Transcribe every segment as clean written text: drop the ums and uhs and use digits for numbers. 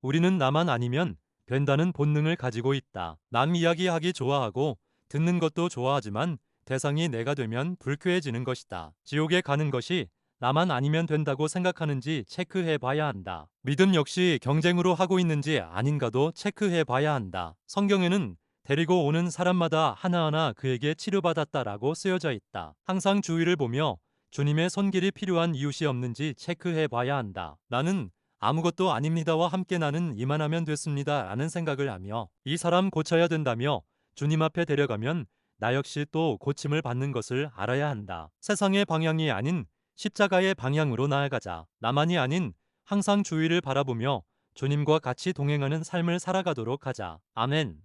우리는 나만 아니면 된다는 본능을 가지고 있다. 남 이야기하기 좋아하고 듣는 것도 좋아하지만 대상이 내가 되면 불쾌해지는 것이다. 지옥에 가는 것이 나만 아니면 된다고 생각하는지 체크해 봐야 한다. 믿음 역시 경쟁으로 하고 있는지 아닌가도 체크해 봐야 한다. 성경에는 데리고 오는 사람마다 하나하나 그에게 치료받았다라고 쓰여져 있다. 항상 주위를 보며 주님의 손길이 필요한 이웃이 없는지 체크해 봐야 한다. 나는 아무것도 아닙니다와 함께 나는 이만하면 됐습니다 라는 생각을 하며 이 사람 고쳐야 된다며 주님 앞에 데려가면 나 역시 또 고침을 받는 것을 알아야 한다. 세상의 방향이 아닌 십자가의 방향으로 나아가자. 나만이 아닌 항상 주위를 바라보며 주님과 같이 동행하는 삶을 살아가도록 하자. 아멘.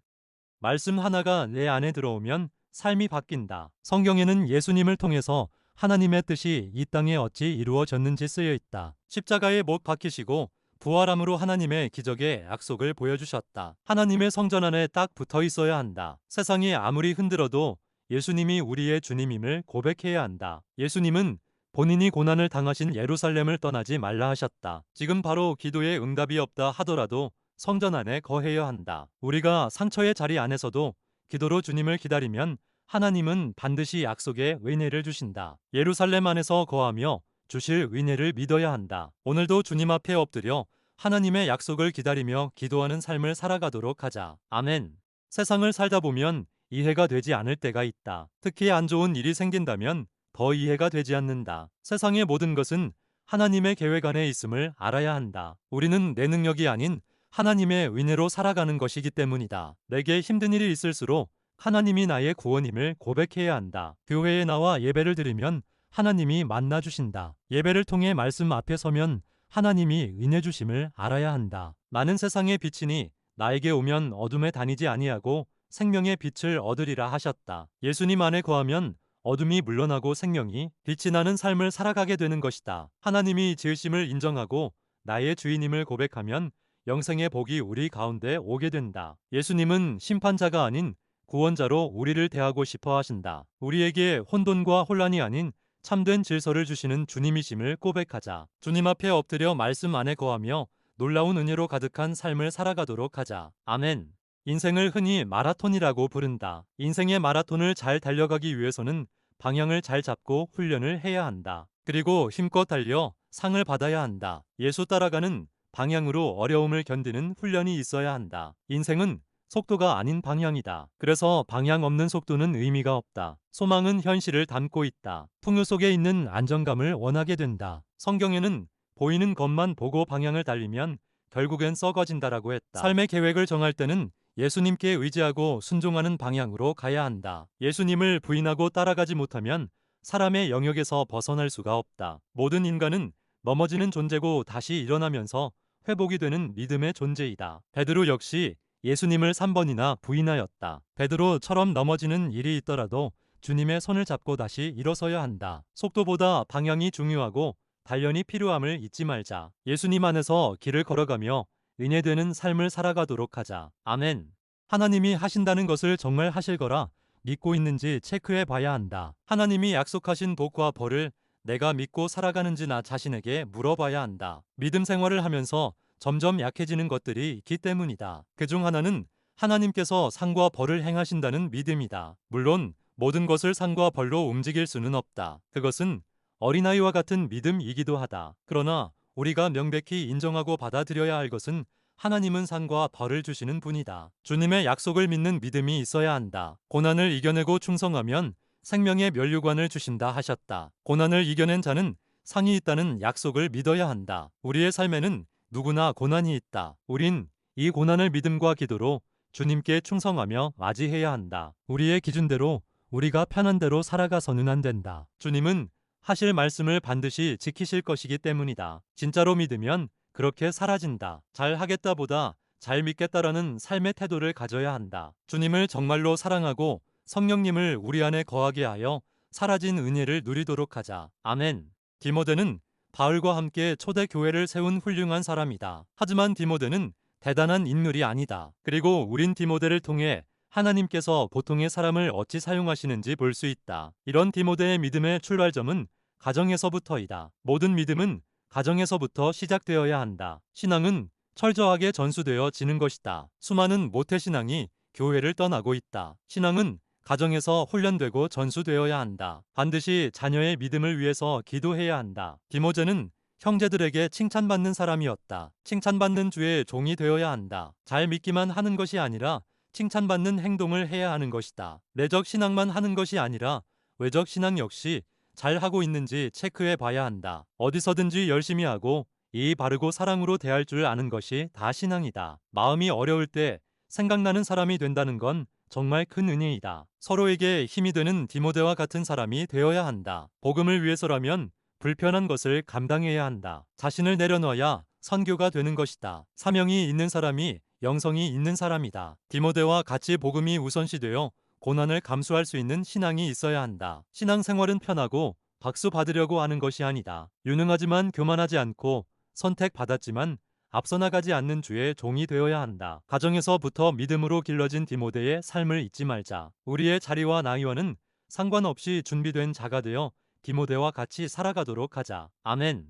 말씀 하나가 내 안에 들어오면 삶이 바뀐다. 성경에는 예수님을 통해서 하나님의 뜻이 이 땅에 어찌 이루어졌는지 쓰여 있다. 십자가에 못 박히시고 부활함으로 하나님의 기적의 약속을 보여주셨다. 하나님의 성전 안에 딱 붙어 있어야 한다. 세상이 아무리 흔들어도 예수님이 우리의 주님임을 고백해야 한다. 예수님은 본인이 고난을 당하신 예루살렘을 떠나지 말라 하셨다. 지금 바로 기도에 응답이 없다 하더라도 성전 안에 거해야 한다. 우리가 상처의 자리 안에서도 기도로 주님을 기다리면 하나님은 반드시 약속의 은혜를 주신다. 예루살렘 안에서 거하며 주실 은혜를 믿어야 한다. 오늘도 주님 앞에 엎드려 하나님의 약속을 기다리며 기도하는 삶을 살아가도록 하자. 아멘. 세상을 살다 보면 이해가 되지 않을 때가 있다. 특히 안 좋은 일이 생긴다면 더 이해가 되지 않는다. 세상의 모든 것은 하나님의 계획 안에 있음을 알아야 한다. 우리는 내 능력이 아닌 하나님의 은혜로 살아가는 것이기 때문이다. 내게 힘든 일이 있을수록 하나님이 나의 구원임을 고백해야 한다. 교회에 나와 예배를 드리면 하나님이 만나 주신다. 예배를 통해 말씀 앞에 서면 하나님이 은혜 주심을 알아야 한다. 나는 세상의 빛이니 나에게 오면 어둠에 다니지 아니하고 생명의 빛을 얻으리라 하셨다. 예수님 안에 거하면 어둠이 물러나고 생명이 빛이 나는 삶을 살아가게 되는 것이다. 하나님이 지으심을 인정하고 나의 주인임을 고백하면 영생의 복이 우리 가운데 오게 된다. 예수님은 심판자가 아닌 구원자로 우리를 대하고 싶어 하신다. 우리에게 혼돈과 혼란이 아닌 참된 질서를 주시는 주님이심을 고백하자. 주님 앞에 엎드려 말씀 안에 거하며 놀라운 은혜로 가득한 삶을 살아가도록 하자. 아멘. 인생을 흔히 마라톤이라고 부른다. 인생의 마라톤을 잘 달려가기 위해서는 방향을 잘 잡고 훈련을 해야 한다. 그리고 힘껏 달려 상을 받아야 한다. 예수 따라가는 방향으로 어려움을 견디는 훈련이 있어야 한다. 인생은 속도가 아닌 방향이다. 그래서 방향 없는 속도는 의미가 없다. 소망은 현실을 담고 있다. 풍요 속에 있는 안정감을 원하게 된다. 성경에는 보이는 것만 보고 방향을 달리면 결국엔 썩어진다라고 했다. 삶의 계획을 정할 때는 예수님께 의지하고 순종하는 방향으로 가야 한다. 예수님을 부인하고 따라가지 못하면 사람의 영역에서 벗어날 수가 없다. 모든 인간은 넘어지는 존재고 다시 일어나면서 회복이 되는 믿음의 존재이다. 베드로 역시 예수님을 3번이나 부인하였다. 베드로처럼 넘어지는 일이 있더라도 주님의 손을 잡고 다시 일어서야 한다. 속도보다 방향이 중요하고 단련이 필요함을 잊지 말자. 예수님 안에서 길을 걸어가며 은혜되는 삶을 살아가도록 하자. 아멘. 하나님이 하신다는 것을 정말 하실 거라 믿고 있는지 체크해 봐야 한다. 하나님이 약속하신 복과 벌을 내가 믿고 살아가는지 나 자신에게 물어봐야 한다. 믿음 생활을 하면서 점점 약해지는 것들이 있기 때문이다. 그중 하나는 하나님께서 상과 벌을 행하신다는 믿음이다. 물론 모든 것을 상과 벌로 움직일 수는 없다. 그것은 어린아이와 같은 믿음이기도 하다. 그러나 우리가 명백히 인정하고 받아들여야 할 것은 하나님은 상과 벌을 주시는 분이다. 주님의 약속을 믿는 믿음이 있어야 한다. 고난을 이겨내고 충성하면 생명의 면류관을 주신다 하셨다. 고난을 이겨낸 자는 상이 있다는 약속을 믿어야 한다. 우리의 삶에는 누구나 고난이 있다. 우린 이 고난을 믿음과 기도로 주님께 충성하며 맞이해야 한다. 우리의 기준대로 우리가 편한 대로 살아가서는 안 된다. 주님은 하실 말씀을 반드시 지키실 것이기 때문이다. 진짜로 믿으면 그렇게 사라진다. 잘 하겠다보다 잘 믿겠다라는 삶의 태도를 가져야 한다. 주님을 정말로 사랑하고 성령님을 우리 안에 거하게 하여 사라진 은혜를 누리도록 하자. 아멘. 디모데는 바울과 함께 초대 교회를 세운 훌륭한 사람이다. 하지만 디모데는 대단한 인물이 아니다. 그리고 우린 디모데를 통해 하나님께서 보통의 사람을 어찌 사용하시는지 볼 수 있다. 이런 디모데의 믿음의 출발점은 가정에서부터이다. 모든 믿음은 가정에서부터 시작되어야 한다. 신앙은 철저하게 전수되어지는 것이다. 수많은 모태신앙이 교회를 떠나고 있다. 신앙은 가정에서 훈련되고 전수되어야 한다. 반드시 자녀의 믿음을 위해서 기도해야 한다. 디모데는 형제들에게 칭찬받는 사람이었다. 칭찬받는 주의 종이 되어야 한다. 잘 믿기만 하는 것이 아니라 칭찬받는 행동을 해야 하는 것이다. 내적 신앙만 하는 것이 아니라 외적 신앙 역시 잘 하고 있는지 체크해 봐야 한다. 어디서든지 열심히 하고 예의 바르고 사랑으로 대할 줄 아는 것이 다 신앙이다. 마음이 어려울 때 생각나는 사람이 된다는 건 정말 큰 은혜이다. 서로에게 힘이 되는 디모데와 같은 사람이 되어야 한다. 복음을 위해서라면 불편한 것을 감당해야 한다. 자신을 내려놔야 선교가 되는 것이다. 사명이 있는 사람이 영성이 있는 사람이다. 디모데와 같이 복음이 우선시되어 고난을 감수할 수 있는 신앙이 있어야 한다. 신앙생활은 편하고 박수 받으려고 하는 것이 아니다. 유능하지만 교만하지 않고 선택받았지만 앞서 나가지 않는 주의 종이 되어야 한다. 가정에서부터 믿음으로 길러진 디모데의 삶을 잊지 말자. 우리의 자리와 나이와는 상관없이 준비된 자가 되어 디모데와 같이 살아가도록 하자. 아멘.